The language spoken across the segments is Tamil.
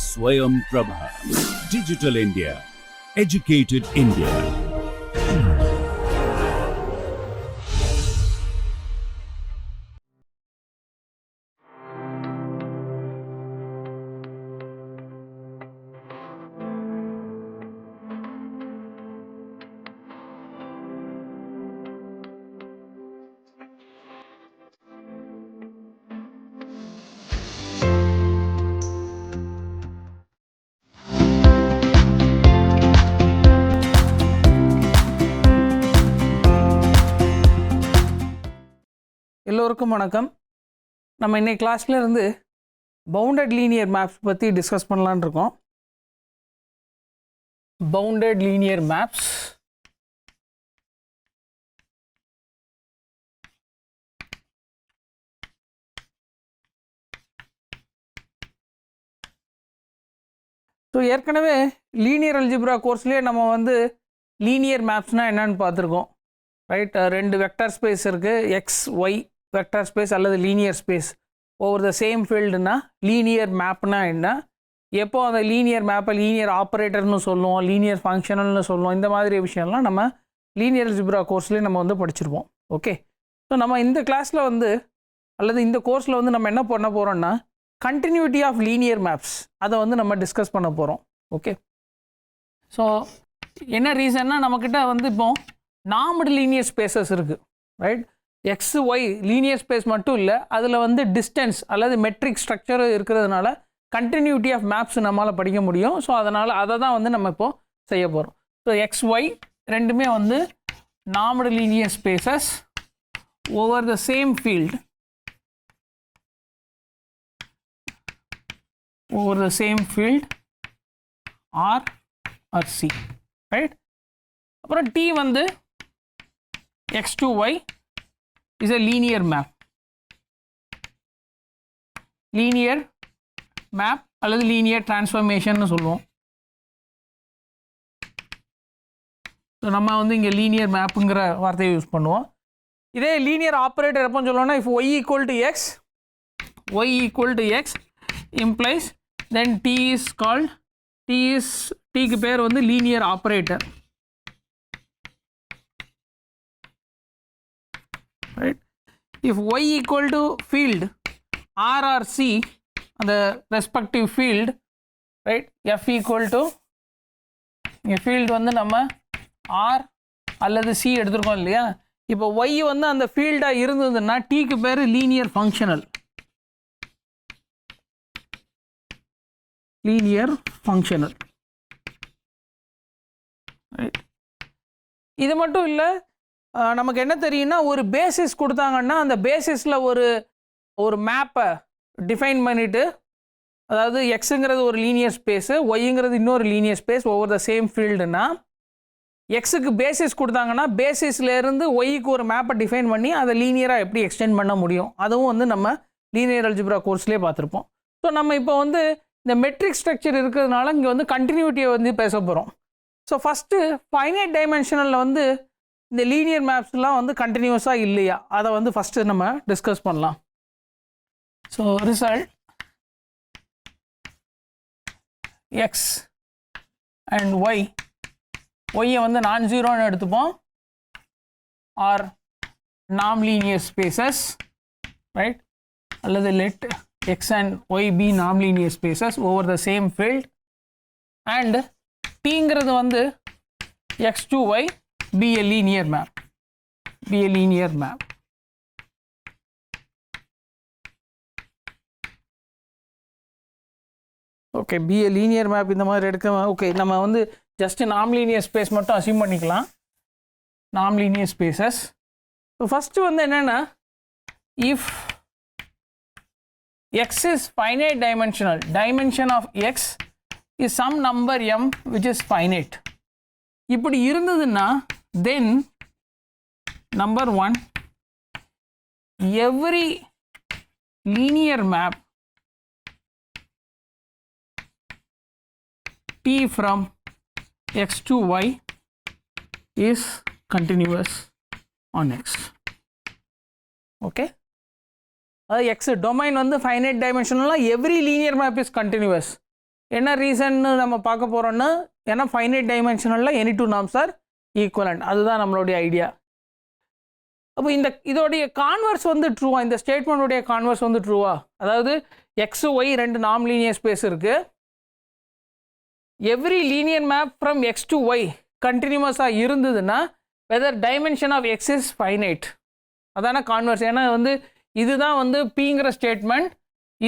Swayam Prabha. Digital India. Educated India. எல்லோருக்கும் வணக்கம். நம்ம இன்னைக்கு கிளாஸ்ல இருந்து பவுண்டட் லீனியர் மேப்ஸ் பற்றி டிஸ்கஸ் பண்ணலான்னு இருக்கோம். பவுண்டட் லீனியர் மேப்ஸ் ஸோ ஏற்கனவே லீனியர் அல்ஜிப்ரா கோர்ஸ்லேயே நம்ம வந்து லீனியர் மேப்ஸ்னால் என்னன்னு பார்த்துருக்கோம், ரைட்? ரெண்டு வெக்டர் ஸ்பேஸ் இருக்குது, எக்ஸ் ஒய் வெக்டர் ஸ்பேஸ் அல்லது linear space over the same ஃபீல்டுனா லீனியர் மேப்னா என்ன, எப்போ அந்த லீனியர் மேப்பை லீனியர் ஆப்ரேட்டர்னு சொல்லுவோம், லீனியர் ஃபங்க்ஷனல்னு சொல்லுவோம், இந்த மாதிரி விஷயம்லாம் நம்ம லீனியர் அல்ஜிப்ரா கோர்ஸ்லேயே நம்ம வந்து படிச்சிருப்போம். ஓகே, ஸோ நம்ம இந்த கிளாஸில் வந்து அல்லது இந்த கோர்ஸில் வந்து நம்ம என்ன பண்ண போகிறோம்னா கண்டினியூட்டி ஆஃப் லீனியர் மேப்ஸ் அதை வந்து நம்ம டிஸ்கஸ் பண்ண போகிறோம். ஓகே, ஸோ என்ன ரீசன்னா நம்மக்கிட்ட வந்து இப்போ நார்மல் லீனியர் ஸ்பேசஸ் இருக்குது, right? X y linear space மட்டும் இல்லை, அதில் வந்து டிஸ்டன்ஸ் அல்லது மெட்ரிக் ஸ்ட்ரக்சர் இருக்கிறதுனால கண்டினியூட்டி ஆஃப் மேப்ஸ் நம்மளால் படிக்க முடியும். ஸோ அதனால் அதை தான் வந்து நம்ம இப்போது செய்ய போகிறோம். ஸோ எக்ஸ் ஒய் ரெண்டுமே வந்து normal linear spaces over the same field, over the same field R or C, right? அப்புறம் T வந்து x to y is a linear map, linear map அல்லது linear transformation னு சொல்லுவோம். ஸோ நம்ம வந்து இங்கே linear mapங்கிற வார்த்தையை யூஸ் பண்ணுவோம். இதே linear operator எப்போ சொல்லுவோம்னா if y equal to x implies then T is called T க்கு பேர் வந்து linear operator, right? If y equal to field R or C, the respective field, right? F equal to field வந்து நம்ம R அல்லது C எடுத்துருக்கோம் இல்லையா? இப்போ y வந்து அந்த ஃபீல்டாக இருந்ததுன்னா T க்கு பேர் linear functional, ரைட்? இது மட்டும் இல்லை, நமக்கு என்ன தெரியும்னா ஒரு பேசிஸ் கொடுத்தாங்கன்னா அந்த பேசிஸில் ஒரு மேப்பை டிஃபைன் பண்ணிவிட்டு, அதாவது எக்ஸுங்கிறது ஒரு லீனியர் ஸ்பேஸு, ஒய்ங்கிறது இன்னொரு linear space over the same ஃபீல்டுனா எக்ஸுக்கு பேசிஸ் கொடுத்தாங்கன்னா பேசிஸ்லேருந்து ஒய்க்கு ஒரு மேப்பை டிஃபைன் பண்ணி அதை லீனியராக எப்படி எக்ஸ்டெண்ட் பண்ண முடியும், அதுவும் வந்து நம்ம லீனியர் அல்ஜிப்ரா கோர்ஸ்லேயே பார்த்துருப்போம். ஸோ நம்ம இப்போ வந்து இந்த மெட்ரிக் ஸ்ட்ரக்சர் இருக்கிறதுனால இங்கே வந்து கண்டினியூட்டியை வந்து பேச போகிறோம். ஸோ ஃபஸ்ட்டு ஃபைனைட் டைமென்ஷனலில் வந்து இந்த லீனியர் மேப்ஸ்லாம் வந்து கண்டினியூஸாக இல்லையா, அதை வந்து ஃபஸ்ட்டு நம்ம டிஸ்கஸ் பண்ணலாம். ஸோ ரிசல்ட் எக்ஸ் அண்ட் ஒய்யை வந்து நான் ஜீரோன்னு எடுத்துப்போம், ஆர் நாம் லீனியர் ஸ்பேசஸ், ரைட்? அல்லது let x and y be non-linear spaces over the same field, and Tங்கிறது வந்து x to y be a linear map, okay, be a linear map இந்த மாதிரி எடுக்க. ஓகே, நம்ம வந்து ஜஸ்ட் non-linear space மட்டும் அசியூம் பண்ணிக்கலாம், non-linear spaces. ஸோ ஃபஸ்ட்டு வந்து என்னென்னா if x is finite dimensional, dimension of x is some number m which is finite, இப்படி இருந்ததுன்னா then number one, every linear map T from x to y is continuous on x. Okay, அதாவது எக்ஸ் டொமைன் வந்து ஃபைனைட் டைமென்ஷனலாக every linear map is continuous. என்ன ரீசன்னு நம்ம பார்க்க போகிறோன்னா, ஏன்னா ஃபைனைட் டைமென்ஷனலில் any two norms are equivalent. அதுதான் நம்மளுடைய ஐடியா. அப்போ இதோடைய கான்வர்ஸ் வந்து ட்ரூவா, இந்த ஸ்டேட்மெண்ட்டுடைய கான்வர்ஸ் வந்து ட்ரூவா, அதாவது எக்ஸ் ஒய் ரெண்டு நாம் லீனியர் ஸ்பேஸ் இருக்குது, every linear map from x to y கண்டினியூவஸாக இருந்ததுன்னா whether dimension of x is finite. அதான கான்வர்ஸ். ஏன்னா வந்து இதுதான் வந்து பிங்கிற ஸ்டேட்மெண்ட்,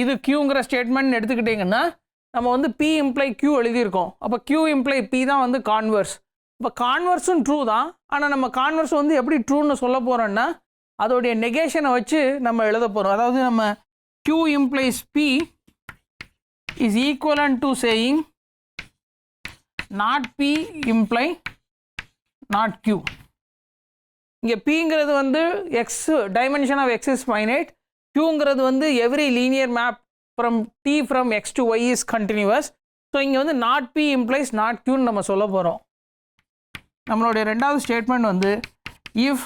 இது கியூங்கிற ஸ்டேட்மெண்ட் எடுத்துக்கிட்டிங்கன்னா நம்ம வந்து பி இம்ப்ளை கியூ எழுதியிருக்கோம். அப்போ கியூ இம்ப்ளை பி தான் வந்து கான்வர்ஸ். இப்போ கான்வர்ஸும் ட்ரூ தான். ஆனால் நம்ம கான்வர்ஸ் வந்து எப்படி ட்ரூன்னு சொல்ல போகிறோன்னா அதோடைய நெகேஷனை வச்சு நம்ம எழுத போகிறோம். அதாவது நம்ம q implies p is equivalent to saying not p imply not q. இங்கே பிங்கிறது வந்து x dimension of x is finite, கியூங்கிறது வந்து every linear map from t from x to y is continuous. So இங்கே வந்து நாட் பி இம்ப்ளைஸ் நாட் கியூன்னு நம்ம சொல்ல போகிறோம். நம்மளுடைய ரெண்டாவது ஸ்டேட்மெண்ட் வந்து if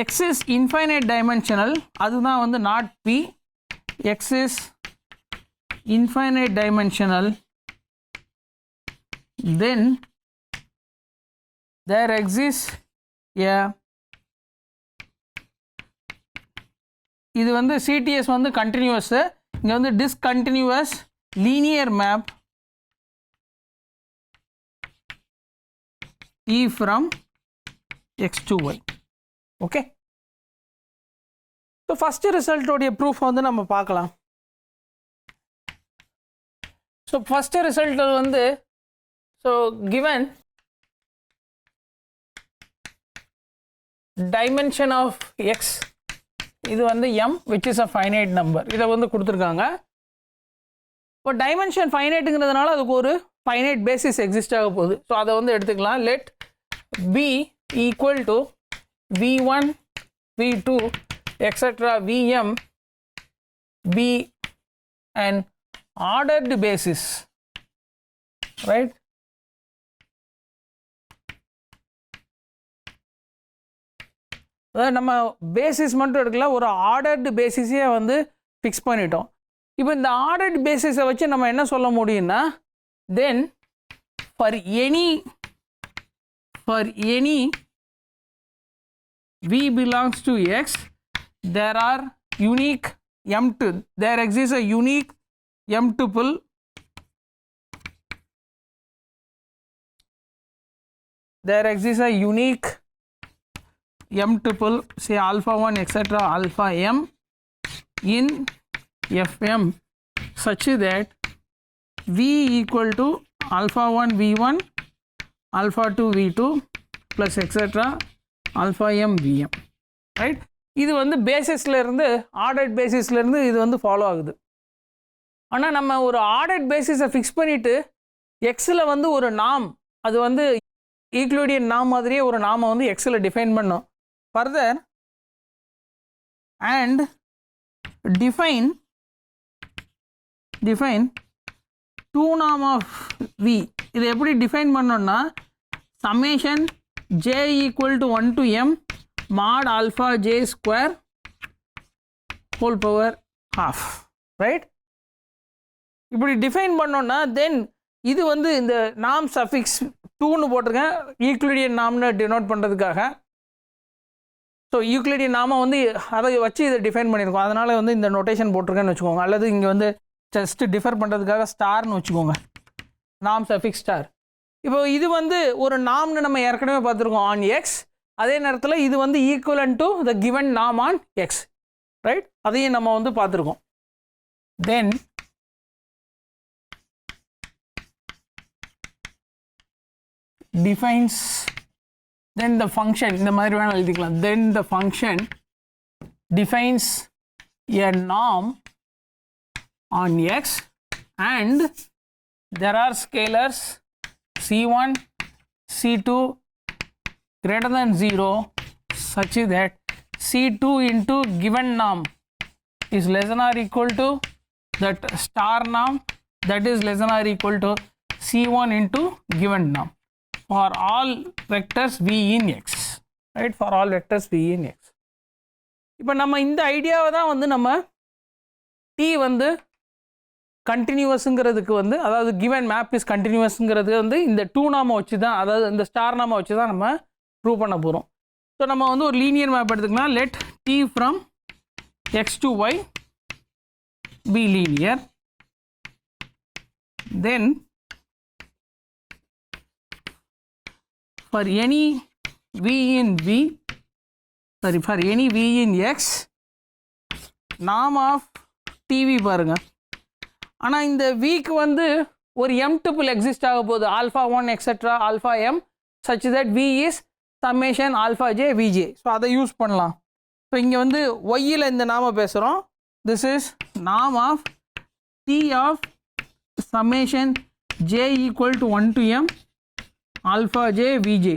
x is infinite dimensional, அதுதான் வந்து not p, x is infinite dimensional, then there exists a, இது வந்து சிடிஎஸ் வந்து கண்டினியூவஸ், இங்கே வந்து discontinuous linear map E from x to y. Okay, so first ரிசல்ட்டோடைய ப்ரூஃப் வந்து நம்ம பார்க்கலாம். ஸோ ஃபஸ்ட்டு ரிசல்ட் வந்து so given dimension of x, இது வந்து m which is a finite number, இதை வந்து கொடுத்துருக்காங்க. இப்போ டைமென்ஷன் ஃபைனைட்டுங்கிறதுனால அதுக்கு ஒரு ஃபைனைட் பேசிஸ் எக்ஸிஸ்ட் ஆக போகுது. ஸோ அதை வந்து எடுத்துக்கலாம். Let b equal to v1 v2 etc vm be an ordered basis, right? நம்ம பேசிஸ் மட்டும் எடுக்கல, ஒரு ஆர்டர்டு பேசிஸே வந்து ஃபிக்ஸ் பண்ணிட்டோம். இப்போ இந்த ஆர்டர்டு பேசிஸை வச்சு நம்ம என்ன சொல்ல முடியும்னா, தென் for any v belongs to x, there are unique there exists a unique m tuple say alpha 1 etc alpha m in fm such that v equal to alpha 1 v1 alpha 2 v2 plus etc alpha m vm, right? இது வந்து பேசிஸ்ல இருந்து ஆர்டர்ட் பேசிஸ்ல இருந்து இது வந்து ஃபாலோ ஆகுது. ஆனால் நம்ம ஒரு ஆர்டர்ட் பேசிஸை ஃபிக்ஸ் பண்ணிவிட்டு எக்ஸில் வந்து ஒரு நாம், அது வந்து ஈக்ளூடியன் நாம் மாதிரியே ஒரு நாமை வந்து எக்ஸில் டிஃபைன் பண்ணோம். ஃபர்தர் அண்ட் டிஃபைன் டூ நாம் ஆஃப் வி. இதை எப்படி டிஃபைன் பண்ணோம்னா summation j equal to 1 to m mod alpha j square whole power half, right? இப்படி டிஃபைன் பண்ணோன்னா தென் இது வந்து இந்த நாம் சஃபிக்ஸ் 2ன்னு போட்டிருக்கேன் ஈக்ளிடியன் நாம்னு டினோட் பண்ணுறதுக்காக. ஸோ யூக்ளிடியன் நாம வந்து அதை வச்சு இதை டிஃபைன் பண்ணியிருக்கோம். அதனால் வந்து இந்த நோட்டேஷன் போட்டிருக்கேன்னு வச்சுக்கோங்க. அல்லது இங்கே வந்து ஜஸ்ட் டிஃபர் பண்ணுறதுக்காக ஸ்டார்னு வச்சுக்கோங்க, நாம் சஃபிக்ஸ் ஸ்டார். இப்போ இது வந்து ஒரு நாம்னு நம்ம ஏற்கனவே பார்த்துருக்கோம் ஆன் எக்ஸ். அதே நேரத்தில் இது வந்து ஈக்குவலன்ட் டு த கிவன் நாம் ஆன் எக்ஸ், ரைட்? அதையும் நம்ம வந்து பார்த்துருக்கோம். தென் டிஃபைன்ஸ் தென் த ஃபங்க்ஷன், இந்த மாதிரி வேணால் எழுதிக்கலாம். தென் த ஃபங்க்ஷன் டிஃபைன்ஸ் எ நாம் on X and there are scalars c1 c2 greater than 0 such that c2 into given norm is less than or equal to that star norm that is less than or equal to c1 into given norm for all vectors v in x, right? For all vectors v in x. இப்போ நம்ம இந்த ஐடியாவை தான் வந்து நம்ம டி வந்து கண்டினியூவஸுங்கிறதுக்கு வந்து, அதாவது கிவன் மேப் இஸ் கண்டினியூவஸுங்கிறது வந்து இந்த 2 நாம வச்சு தான், அதாவது இந்த ஸ்டார் நாம வச்சு தான் நம்ம ப்ரூவ் பண்ண போகிறோம். ஸோ நம்ம வந்து ஒரு லீனியர் மேப் எடுத்துக்கலாம். Let T from x to y be linear. Then for any v in v, sorry, for any v in x, norm of tv பாருங்க. ஆனால் இந்த வீக்கு வந்து ஒரு m tuple எக்ஸிஸ்ட் ஆக போகுது, alpha 1 etcetera alpha m such that v is summation alpha j vj. So அதை யூஸ் பண்ணலாம். ஸோ இங்கே வந்து ஒய்யில் இந்த நாம பேசுகிறோம். this is norm of t of summation j equal to 1 to m alpha j v j.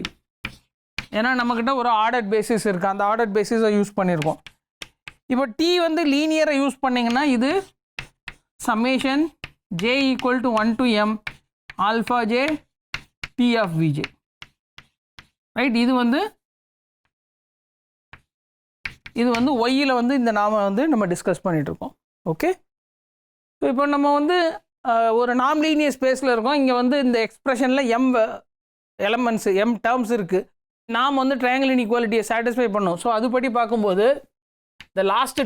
ஏன்னா நம்மக்கிட்ட ஒரு ஆர்டர் பேசிஸ் இருக்குது, அந்த ஆர்டர் பேசிஸை யூஸ் பண்ணியிருக்கோம். இப்போ டி வந்து லீனியரை யூஸ் பண்ணிங்கன்னா இது summation j equal to 1 to m alpha j T of v j, right. இது வந்து ஒய்யில் வந்து இந்த நாம வந்து நம்ம டிஸ்கஸ் பண்ணிகிட்ருக்கோம். ஓகே, ஸோ இப்போ நம்ம வந்து ஒரு நாம் லீனியர் ஸ்பேஸில் இருக்கோம். இங்கே வந்து இந்த எக்ஸ்ப்ரெஷனில் எம் எலமெண்ட்ஸ் எம் டேர்ம்ஸ் இருக்குது. நாம் வந்து ட்ரையாங்கிள் இன்இக்வாலிட்டியை சாட்டிஸ்ஃபை பண்ணோம். ஸோ அதுபடி பார்க்கும்போது இந்த last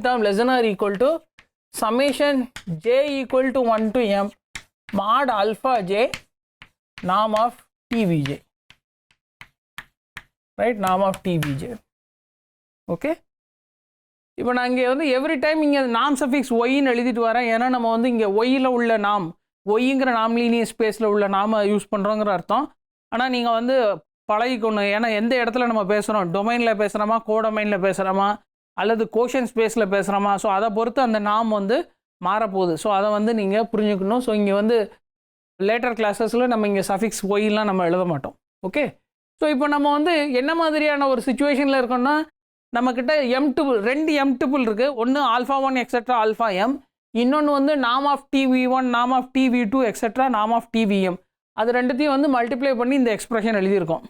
term less than or equal to summation j equal to 1 to m mod alpha j norm of tvj, right, norm of tvj. Okay, இப்போ நான் இங்கே வந்து எவ்ரி டைம் இங்கே நாம் சஃபிக்ஸ் ஒய்ன்னு எழுதிட்டு வரேன். ஏன்னா நம்ம வந்து இங்கே ஒய்யில் உள்ள நாம், ஒய்ங்கிற நாம் லீனியர் ஸ்பேஸில் உள்ள நாம யூஸ் பண்ணுறோங்கிற அர்த்தம். ஆனால் நீங்கள் வந்து பழகிக்கணும். ஏன்னா எந்த இடத்துல நம்ம பேசுகிறோம், டொமைனில் பேசுகிறோமா, கோடொமைனில் பேசுகிறோமா, அல்லது கோஷன் ஸ்பேஸில் பேசுகிறோமா, ஸோ அதை பொறுத்து அந்த நாம் வந்து மாறப்போகுது. ஸோ அதை வந்து நீங்கள் புரிஞ்சுக்கணும். ஸோ இங்கே வந்து லேட்டர் கிளாஸஸில் நம்ம இங்கே சஃபிக்ஸ் ஒய்லாம் நம்ம எழுத மாட்டோம். ஓகே, ஸோ இப்போ நம்ம வந்து என்ன மாதிரியான ஒரு சுச்சுவேஷனில் இருக்கோம்னா, நம்மக்கிட்ட ரெண்டு எம் டுபிள் இருக்குது. ஒன்று ஆல்ஃபா 1 எக்ஸெட்ரா ஆல்ஃபா எம், இன்னொன்று வந்து நாம் ஆஃப் டிவி1 நாம் ஆஃப் டிவி2 எக்ஸெட்ரா நாம் ஆஃப் டிவிஎம். அது ரெண்டுத்தையும் வந்து மல்டிப்ளை பண்ணி இந்த எக்ஸ்பிரஷன் எழுதியிருக்கோம்,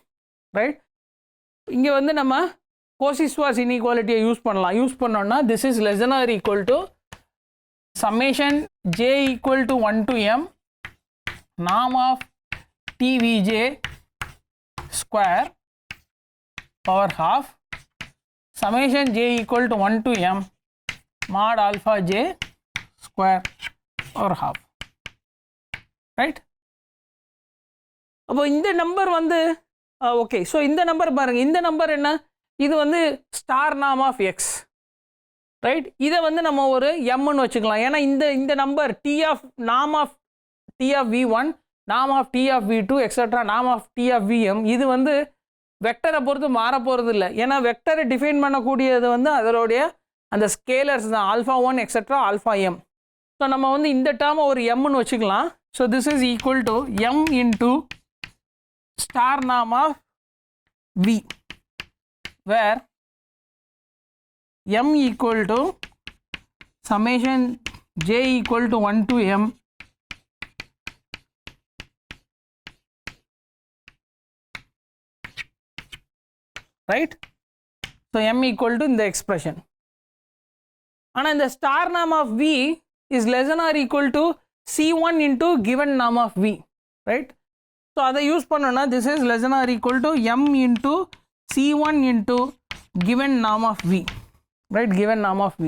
ரைட். இங்கே வந்து நம்ம கோசிஸ்வாஸ் இன்இக்வாலிட்டியை யூஸ் பண்ணலாம். யூஸ் பண்ணோன்னா this is less than or equal to summation j equal to 1 to m norm of tvj square power half summation j equal to 1 to m mod alpha j square or half, right. அப்போ இந்த நம்பர் வந்து ஓகே, ஸோ இந்த நம்பர் பாருங்கள். இந்த நம்பர் என்ன, இது வந்து ஸ்டார் நாம் ஆஃப் எக்ஸ், ரைட். இதை வந்து நம்ம ஒரு எம்னு வச்சுக்கலாம். ஏன்னா இந்த நம்பர் டி ஆஃப் நாம் ஆஃப் டி ஆஃப் v1 நாம் of T of v2 etcetera நாம் ஆஃப் டி ஆஃப் vm, இது வந்து வெக்டரை பொறுத்து மாற போகிறது இல்லை. ஏன்னா வெக்டரை டிஃபைன் பண்ணக்கூடியது வந்து அதனுடைய அந்த ஸ்கேலர்ஸ் தான், alpha 1 etcetera alpha m. So நம்ம வந்து இந்த டேர்மை ஒரு எம்னு வச்சுக்கலாம். So this is equal to m into star நாம் of v, where m equal to summation j equal to 1 to m right. So m equal to இந்த expression. ஆனால் இந்த star norm of v is less than or equal to c1 into given norm of v, right. So அதை யூஸ் பண்ணோன்னா this is less than or equal to m into c1 into given norm of v, right, given norm of v.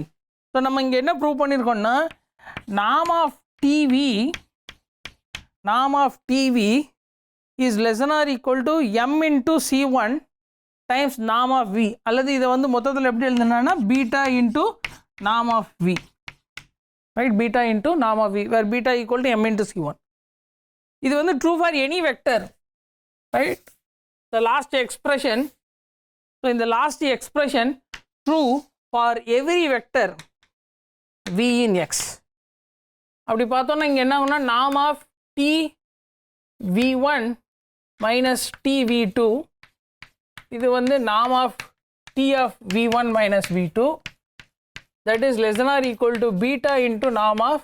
So நம்ம இங்கே என்ன prove பண்ணியிருக்கோம்னா norm of tv is less than or equal to m into c1 times norm of v, அல்லது இதை வந்து மொத்தத்தில் எப்படி எழுதுனா beta into norm of v, right, beta into norm of v, where beta equal to m into c1. இது வந்து true for any vector, right. The last expression, so in the last expression true for every vector v in x. அப்படி பார்த்தோன்னா இங்கே என்ன ஆகும்னா norm of t v1 minus t v2, இது வந்து norm of t of v1 minus v2, that is less than or equal to beta into norm of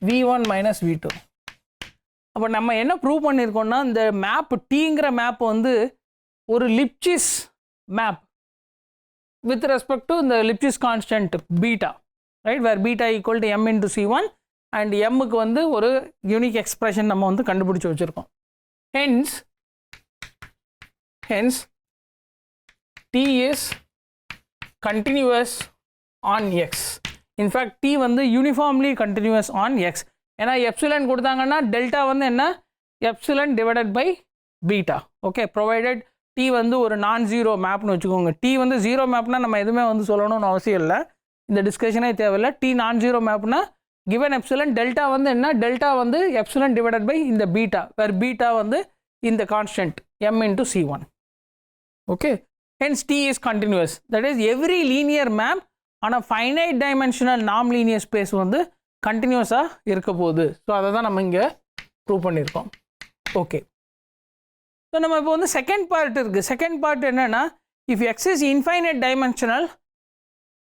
v1 minus v2. அப்போ நம்ம என்ன ப்ரூவ் பண்ணியிருக்கோம்னா இந்த மேப் டீங்கிற மேப் வந்து ஒரு லிப்சிஸ் map, with respect to the Lipschitz constant beta, right, where beta equal to m into c1 and m க்கு வந்து ஒரு யூனிக் எக்ஸ்பிரஷன் நம்ம வந்து கண்டுபிடிச்சு வச்சிருக்கோம். hence t is continuous on x. in fact t வந்து uniformly continuous on x. ஏன்னா எப்சிலன் கொடுத்தாங்கன்னா டெல்டா வந்து என்ன, epsilon divided by beta. Okay, provided t வந்து ஒரு நான் ஜீரோ மேப்னு வச்சுக்கோங்க. t வந்து ஜீரோ மேப்னா நம்ம எதுவுமே வந்து சொல்லணும்னு அவசியம் இல்லை, இந்த டிஸ்கஷனே தேவையில்லை. t நான் ஜீரோ மேப்னா கிவன் எப்சிலன் டெல்டா வந்து என்ன, டெல்டா வந்து எப்சிலன் டிவைடட் பை இந்த பீட்டா, வேர் பீட்டா வந்து இந்த constant m into c1. Okay, hence t is continuous. that is every linear map on a finite dimensional non-linear space வந்து கண்டினியூஸாக இருக்க போகுது. ஸோ அதை தான் நம்ம இங்கே ப்ரூவ் பண்ணியிருக்கோம். ஓகே, ஸோ நம்ம இப்போ வந்து செகண்ட் பார்ட் இருக்குது. செகண்ட் பார்ட் என்னென்னா, if x is infinite dimensional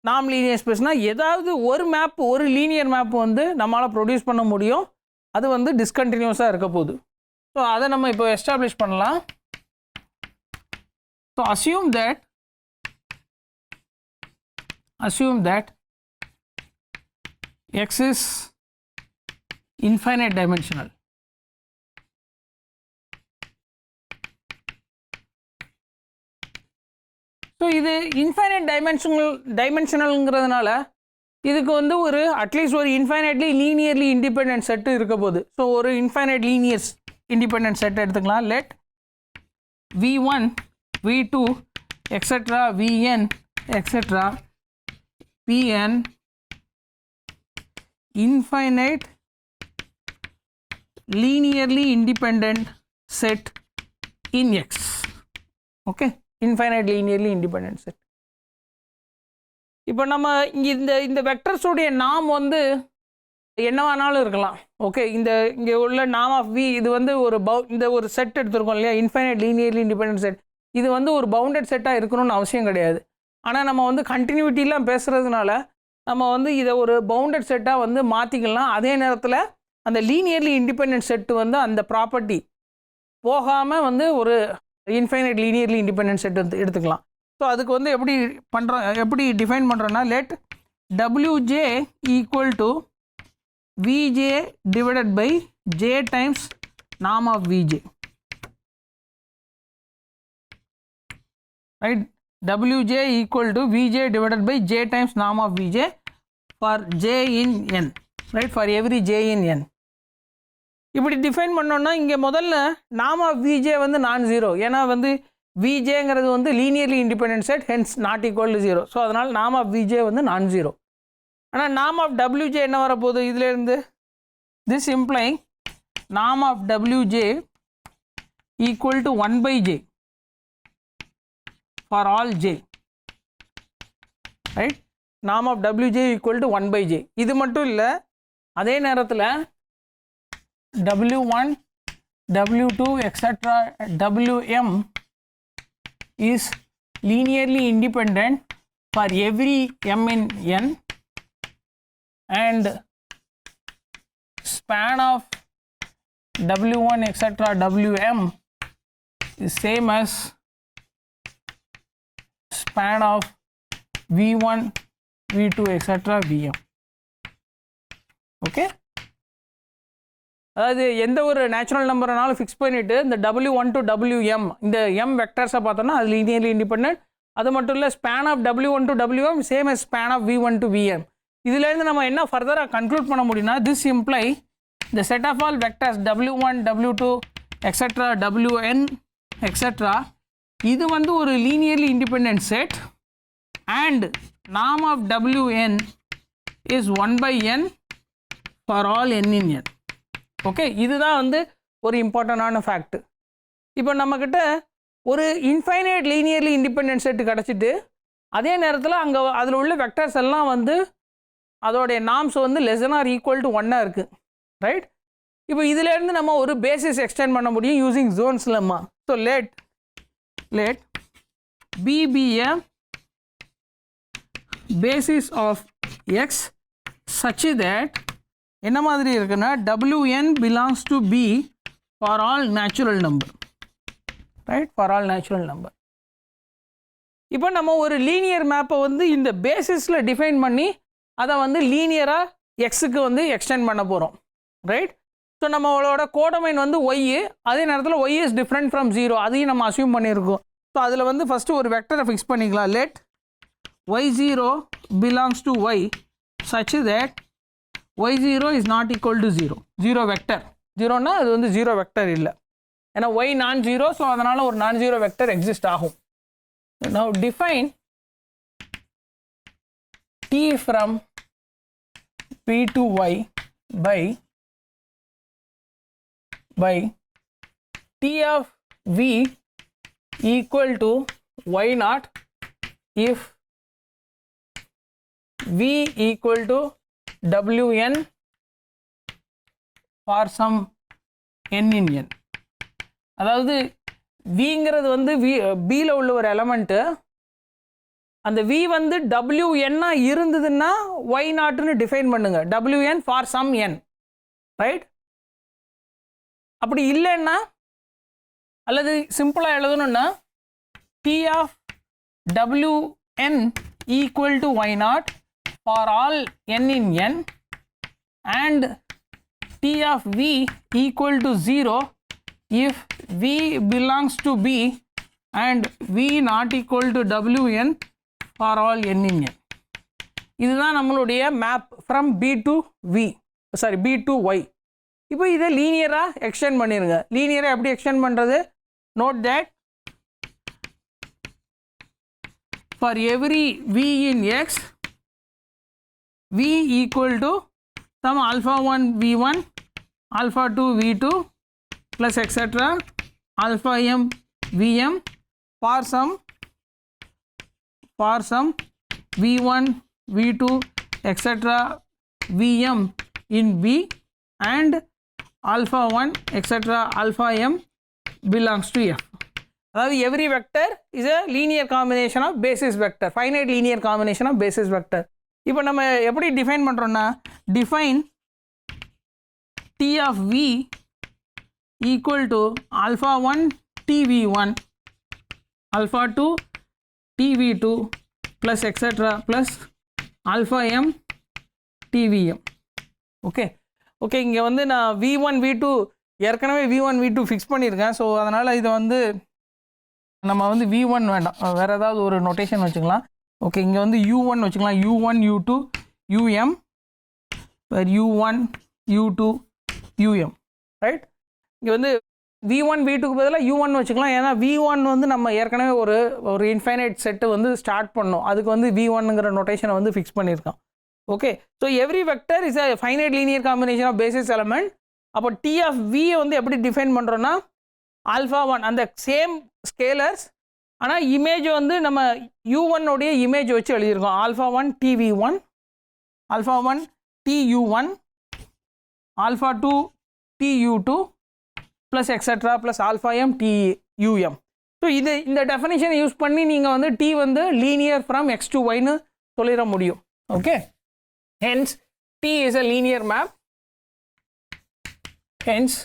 நாம் லீனியர் ஸ்பேஸ்னால் ஏதாவது ஒரு மேப், ஒரு லீனியர் மேப் வந்து நம்மளால் ப்ரொடியூஸ் பண்ண முடியும், அது வந்து டிஸ்கண்டினியூஸாக இருக்க போகுது. ஸோ அதை நம்ம இப்போ எஸ்டாப்ளிஷ் பண்ணலாம். So assume that x is infinite dimensional. So இது இன்ஃபைனைட் டைமென்ஷனல்ங்கிறதுனால இதுக்கு வந்து ஒரு அட்லீஸ்ட் ஒரு இன்ஃபைனைட்லி லீனியர்லி இண்டிபெண்டன்ட் செட்டு இருக்க போகுது. ஸோ ஒரு இன்ஃபைனைட் லீனியர்ஸ் இண்டிபெண்டன்ட் செட் எடுத்துக்கலாம். Let v1 v2 etcetera vn etcetera pn infinite linearly independent set in x. okay, infinite linearly independent set. இப்போ நம்ம இந்த வெக்டர்ஸோடைய நாம் வந்து என்னவானாலும் இருக்கலாம். ஓகே, இங்கே உள்ள நாம் ஆஃப் v இது வந்து ஒரு இந்த ஒரு செட் எடுத்துருக்கோம் இல்லையா, இன்ஃபைனைட் லீனியர்லி இண்டிபெண்டன்ட் செட். இது வந்து ஒரு பவுண்டட் செட்டாக இருக்கணும்னு அவசியம் கிடையாது. ஆனால் நம்ம வந்து கண்டினியூட்டிலாம் பேசுகிறதுனால நம்ம வந்து இதை ஒரு பவுண்டட் செட்டாக வந்து மாற்றிக்கலாம். அதே நேரத்தில் அந்த லீனியர்லி இண்டிபெண்டன்ட் செட்டு வந்து அந்த ப்ராப்பர்ட்டி போகாமல் வந்து ஒரு இன்ஃபைனைட் லீனியர்லி இண்டிபெண்டன்ட் செட் வந்து எடுத்துக்கலாம். ஸோ அதுக்கு வந்து எப்படி டிஃபைன் பண்ணுறோன்னா, let wj equal to vj divided by j times நாம் of vj. Right, wj equal to vj divided by j times norm of vj for j in n, right, for every j in n. இப்படி டிஃபைன் பண்ணோன்னா இங்கே முதல்ல norm of vj வந்து நான் ஜீரோ, ஏன்னா வந்து vjங்கிறது வந்து linearly independent set, hence not equal to zero. So அதனால் norm of vj வந்து நான் ஜீரோ. ஆனால் norm of wj என்ன வரப்போகுது இதுலேருந்து, this implying norm of wj equal to 1 by j for all j, right, norm of wj equal to 1 by j. இது மட்டும் இல்லை, அதே நேரத்தில் w1 w2 etc wm is linearly independent for every m in n, and span of w1 etc wm is same as span of v1 v2 etc vm. Okay, அதாவது எந்த ஒரு நேச்சுரல் நம்பர்னாலும் ஃபிக்ஸ் பண்ணிவிட்டு இந்த w1 to wm இந்த m வெக்டர்ஸை பார்த்தோன்னா அது லீனியர்லி இண்டிபெண்டன்ட். அது மட்டும் இல்லை, span of w1 to wm same as span of v1 to vm. இதுலேருந்து நம்ம என்ன ஃபர்தராக கன்க்ளூட் பண்ண முடியும்னா, this imply the set of all vectors w1 w2 etc wn etc இது வந்து ஒரு linearly independent set, and norm of wn is 1 by n for all n in n. Okay, இதுதான் வந்து ஒரு இம்பார்ட்டண்டான ஃபேக்ட். இப்போ நம்மக்கிட்ட ஒரு இன்ஃபைனைட் லீனியர்லி இண்டிபெண்டன்ட் செட்டு கிடச்சிட்டு, அதே நேரத்தில் அங்கே அதில் உள்ள வெக்டர்ஸ் எல்லாம் வந்து அதோடைய நாம்ஸ் வந்து less than or equal to 1 இருக்குது, ரைட். இப்போ இதிலேருந்து நம்ம ஒரு பேசிஸ் எக்ஸ்டெண்ட் பண்ண முடியும் using Jones lemma. So let b be a basis of x such that என்ன மாதிரி இருக்குன்னா wn belongs to b for all natural number, right, for all natural number. இப்போ நம்ம ஒரு லீனியர் மேப்பை வந்து இந்த பேசிஸில் டிஃபைன் பண்ணி அதை வந்து லீனியராக எக்ஸுக்கு வந்து எக்ஸ்டெண்ட் பண்ண போகிறோம், ரைட்? ஸோ நம்மளோட கோடமைன் வந்து ஒய், அதே நேரத்தில் ஒய் இஸ் டிஃப்ரெண்ட் ஃப்ரம் 0, அதையும் நம்ம அசியூம் பண்ணியிருக்கோம். ஸோ அதில் வந்து ஃபஸ்ட்டு ஒரு வெக்டரை ஃபிக்ஸ் பண்ணிக்கலாம். Let y0 belongs to y such that y0 is not equal to 0. 0 vector, 0னா அது வந்து 0 வெக்டர் இல்லை, ஏன்னா y நான் 0, ஸோ அதனால் ஒரு நான் 0 வெக்டர் எக்ஸிஸ்ட் ஆகும். Now define t from p to y by t of v equal to y naught if v equal to wn for some n in n. அதாவது விங்கிறது வந்து பியில் உள்ள ஒரு எலமெண்ட்டு, அந்த வி வந்து WN இருந்ததுன்னா ஒய் நாட்னு டிஃபைன் பண்ணுங்க, WN for some n, right? அப்படி இல்லைன்னா அல்லது சிம்பிளாக எழுதணும்னா T of WN equal to y naught for all n in n and T of V equal to 0 if V belongs to B and V not equal to WN for all n in n. இதுதான் நம்மளுடைய map from B to V, sorry B to Y. இப்போ இதை லீனியராக எக்ஸ்டெண்ட் பண்ணிடுங்க. லீனியராக எப்படி எக்ஸ்டெண்ட் பண்ணுறது? Note that for every V in X, V equal to some alpha 1 V1, alpha 2 V2 plus etc. alpha m Vm for some V1, V2 etc. Vm in B and alpha 1 etc. alpha m belongs to F. அதாவது every vector is a linear combination of basis vector, finite linear combination of basis vector. இப்போ நம்ம எப்படி டிஃபைன் பண்ணுறோன்னா, define T of V equal to alpha 1 TV1, alpha 2 TV2 plus etc. plus alpha m TVM. Okay okay, இங்கே வந்து நான் V1 V2 ஏற்கனவே V1 V2 ஃபிக்ஸ் பண்ணியிருக்கேன். ஸோ அதனால் இதை வந்து நம்ம வந்து V1 வேண்டாம், வேறு ஏதாவது ஒரு நோட்டேஷன் வச்சுக்கலாம். ஓகே, இங்கே வந்து U1 வச்சுக்கலாம், U1 U2 UM U1 U2 UM, right? இங்கே வந்து V1 V2க்கு பதிலாக U1 வச்சுக்கலாம், ஏன்னா V1 வந்து நம்ம ஏற்கனவே ஒரு இன்ஃபைனைட் செட்டு வந்து ஸ்டார்ட் பண்ணோம், அதுக்கு வந்து V1ங்கிற நோட்டேஷனை வந்து ஃபிக்ஸ் பண்ணியிருக்கோம். Okay, so every vector is a finite linear combination of basis element. அப்போ T of V வந்து எப்படி டிஃபைன் பண்ணுறோன்னா, ஆல்ஃபா 1 அந்த சேம் ஸ்கேலர்ஸ், ஆனால் இமேஜ் வந்து நம்ம U1 உடைய இமேஜ் வச்சு எழுதியிருக்கோம். Alpha 1 TV1, alpha 1 TU1, alpha 2 TU2 plus etcetera plus alpha M TUM. So இந்த டெஃபினேஷனை யூஸ் பண்ணி நீங்கள் வந்து T வந்து லீனியர் ஃப்ரம் X to Yன்னு சொல்லிட முடியும். Okay, hence T is a linear map, hence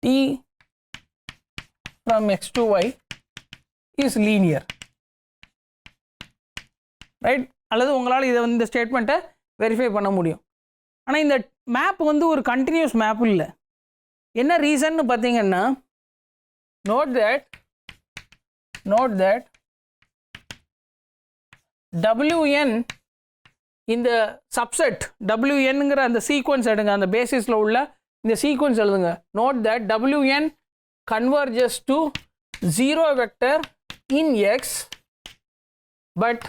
T from X to Y is linear, right? அல்லது உங்களால் இதை வந்து இந்த ஸ்டேட்மெண்ட்டை வெரிஃபை பண்ண முடியும். ஆனால் இந்த மேப் வந்து ஒரு கண்டினியூஸ் மேப் இல்லை. என்ன ரீசன்னு பார்த்தீங்கன்னா, நோட் தட் WN இந்த சப்செட் WNங்கிற அந்த சீக்வன்ஸ் எடுங்க, அந்த பேசிஸில் உள்ள இந்த சீக்வன்ஸ் எழுதுங்க. Note that WN converges to 0 vector in X, but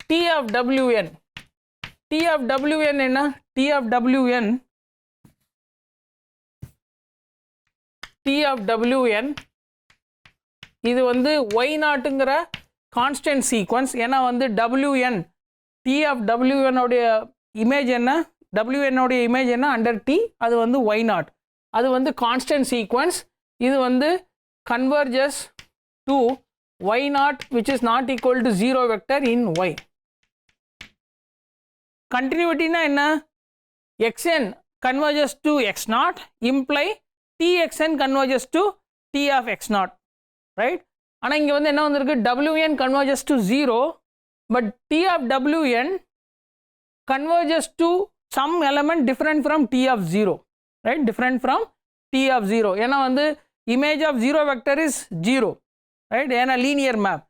T of WN என்ன? T of WN இது வந்து y நாட்டுங்கிற கான்ஸ்டன்ட் சீக்வன்ஸ். ஏன்னா வந்து WN T of WN உடைய இமேஜ் என்ன? WN உடைய இமேஜ் என்ன? அண்டர் T, அது வந்து y நாட், அது வந்து கான்ஸ்டன்ட் சீக்வன்ஸ். இது வந்து converges to y naught which is not equal to 0 vector in y. continuityனா என்ன? xn converges to x naught imply txn converges to t of x naught, right? ஆனால் இங்கே வந்து என்ன வந்திருக்கு, wn converges to 0, but t of wn converges to some element different from t of 0, right? Different from t of 0. ஏன்னா வந்து image of 0 vector is 0, right? ஏன்னா linear map.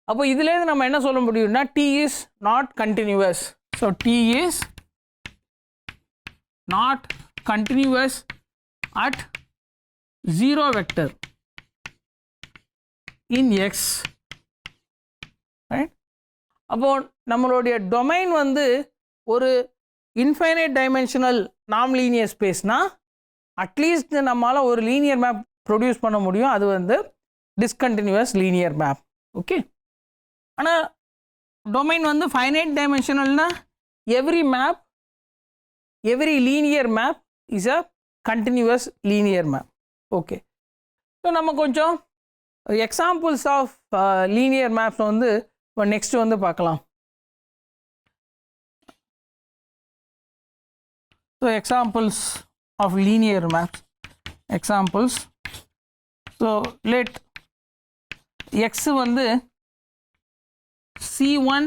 அப்போ இதுலேருந்து நம்ம என்ன சொல்ல முடியும்னா t is not continuous. So t is not continuous at 0 vector in x, right? அப்போ நம்மளுடைய டொமைன் வந்து ஒரு இன்ஃபைனைட் டைமென்ஷனல் நாம் லீனியர் ஸ்பேஸ்னா அட்லீஸ்ட் நம்மளால் ஒரு லீனியர் மேப் ப்ரொடியூஸ் பண்ண முடியும், அது வந்து டிஸ்கண்டினியூஸ் லீனியர் மேப். ஓகே, ஆனால் டொமைன் வந்து ஃபைனைட் டைமென்ஷனல்னா every linear map is a continuous linear map. Okay, so நம்ம கொஞ்சம் எக்ஸாம்பிள்ஸ் ஆஃப் லீனியர் மேப்ஸ் வந்து இப்போ நெக்ஸ்ட் வந்து பார்க்கலாம். So examples of linear maps, examples. So let X வந்து C1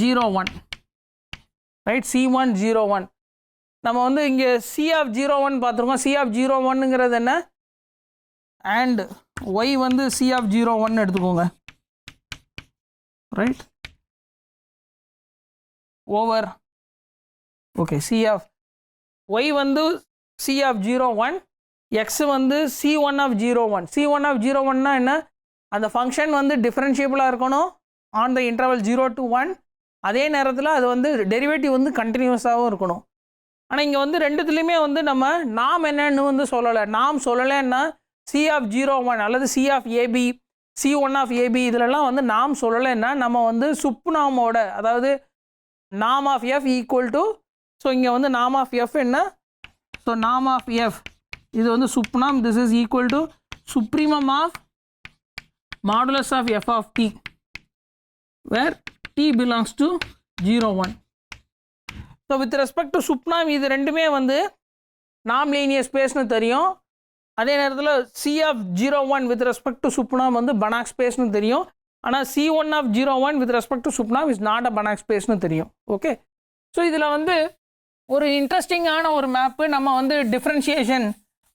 01, ரைட்? C1 01 நம்ம வந்து இங்கே C of 01 பார்த்துருக்கோம். C of 01ங்கிறது என்ன, அண்ட் y வந்து C of 01 எடுத்துக்கோங்க, right? Over okay, C of y வந்து C of 01, x வந்து C1 of 01. C1 of 01னா என்ன, அந்த ஃபங்க்ஷன் வந்து டிஃப்ரென்ஷியபிளாக இருக்கணும் ஆன் த இன்டர்வல் 0 to 1, அதே நேரத்தில் அது வந்து டெரிவேட்டிவ் வந்து கண்டினியூஸாகவும் இருக்கணும். ஆனால் இங்கே வந்து ரெண்டுத்துலேயுமே வந்து நம்ம நாம் என்னன்னு வந்து சொல்லலை. நாம் சொல்லலைன்னா C of 01 அல்லது C of AB, C1 of AB இதிலெல்லாம் வந்து நாம் சொல்லலைன்னா நம்ம வந்து சுப்நாமோட, அதாவது நாம் of F equal to, so இங்கே வந்து நாம் ஆஃப் F என்ன, ஸோ நாம் ஆஃப் F இது வந்து sup norm, this is equal to supremum of modulus of F of t, where t belongs to 01. So with respect to sup norm இது ரெண்டுமே வந்து நாம் லீனியர் ஸ்பேஸ்னு தெரியும். அதே நேரத்தில் C of 01 with respect to sup norm வந்து பனாக் ஸ்பேஸ்னு தெரியும். ஆனால் C1 of 01 with respect to sup norm is not a Banach ஸ்பேஸ்னு தெரியும். ஓகே, ஸோ இதில் வந்து ஒரு இன்ட்ரெஸ்டிங்கான ஒரு மேப்பு நம்ம வந்து டிஃப்ரென்ஷியேஷன்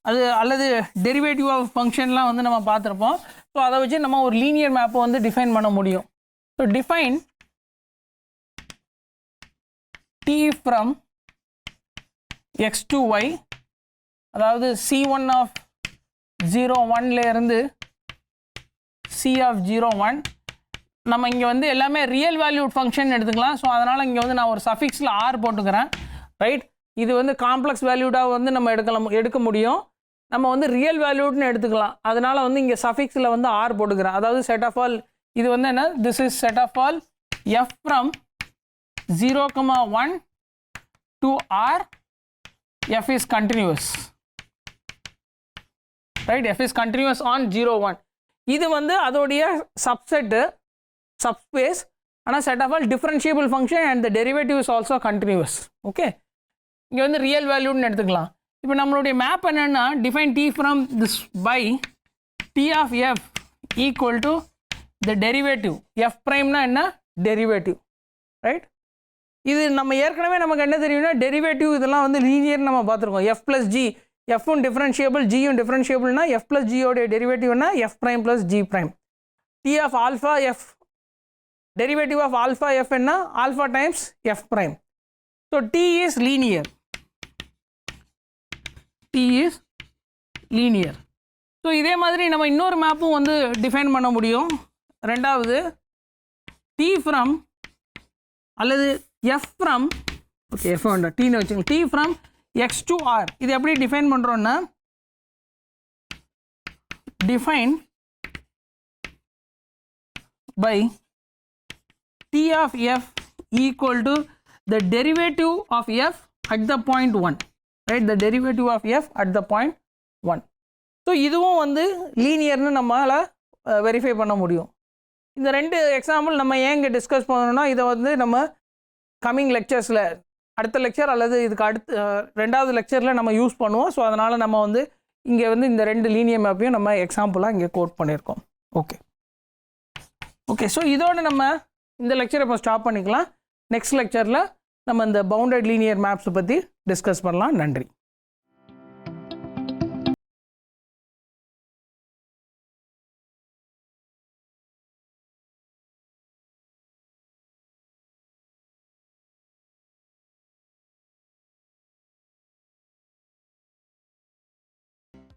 அது அல்லது டெரிவேட்டிவ் ஆஃப் ஃபங்க்ஷன்லாம் வந்து நம்ம பார்த்துருப்போம். ஸோ அதை வச்சு நம்ம ஒரு லீனியர் மேப்பை வந்து டிஃபைன் பண்ண முடியும். So define t from x to y, அதாவது C1 of 01 இருந்து C of 01, நம்ம இங்கே வந்து எல்லாமே ரியல் வேல்யூட் ஃபங்க்ஷன் எடுத்துக்கலாம். ஸோ அதனால் இங்கே வந்து நான் ஒரு சஃபிக்ஸில் r போட்டுக்கிறேன், ரைட்? இது வந்து காம்ப்ளெக்ஸ் வேல்யூடாக வந்து நம்ம எடுக்க முடியும். நம்ம வந்து ரியல் வேல்யூட்னு எடுத்துக்கலாம். அதனால் வந்து இங்கே சஃபிக்ஸில் வந்து r போட்டுக்கிறேன். அதாவது செட் ஆஃப் ஆல், இது வந்து என்ன, this is set of all f from 0,1 to r, f is continuous, right? f is continuous on 0,1. இது வந்து அதோடைய சப்ஸ்பேஸ், ஆனால் set of all differentiable function and the derivative is also continuous. Okay, இங்கே வந்து ரியல் வேல்யூன்னு எடுத்துக்கலாம். இப்போ நம்மளுடைய மேப் என்னென்னா define t from this by t of f equal to the derivative, f ப்ரைம்னா என்ன, டெரிவேட்டிவ், ரைட்? இது நம்ம ஏற்கனவே நமக்கு என்ன தெரியும்னா டெரிவேட்டிவ் இதெல்லாம் வந்து லீனியர் நம்ம பார்த்துருக்கோம். f plus g, f-ம் டிஃப்ரென்ஷியபிள், g-யும் டிஃப்ரென்ஷியபிள்னா f plus g-யோடைய டெரிவேட்டிவ்னா f prime plus g prime. t of alpha f, derivative of alpha f என்ன, alpha times f prime. So t is linear, t is linear. So இதே மாதிரி நம்ம இன்னொரு மேப்பும் வந்து டிஃபைன் பண்ண முடியும். ரெண்டாவது t from அல்லது f from, ஓகே f வேண்டாம் tன்னு வச்சுக்கோங்க, t from x to r. இது எப்படி டிஃபைன் பண்ணுறோன்னா define by t of f equal to the derivative of f at the point 1, right? The derivative of f at the point 1. So இதுவும் வந்து லீனியர்னு நம்மளால் வெரிஃபை பண்ண முடியும். இந்த ரெண்டு எக்ஸாம்பிள் நம்ம ஏங்க டிஸ்கஸ் பண்ணணும்னா இதை வந்து நம்ம கம்மிங் லெக்சர்ஸில் அடுத்த லெக்சர் அல்லது இதுக்கு ரெண்டாவது லெக்சரில் நம்ம யூஸ் பண்ணுவோம். ஸோ அதனால் நம்ம வந்து இங்கே வந்து இந்த ரெண்டு லீனியர் மேப்பையும் நம்ம எக்ஸாம்பிளாக இங்கே கோட் பண்ணியிருக்கோம். ஓகே ஸோ இதோட நம்ம இந்த லெக்சரை இப்போ ஸ்டாப் பண்ணிக்கலாம். நெக்ஸ்ட் லெக்சரில் நம்ம இந்த பவுண்டட் லீனியர் மேப்ஸை பற்றி டிஸ்கஸ் பண்ணலாம். நன்றி.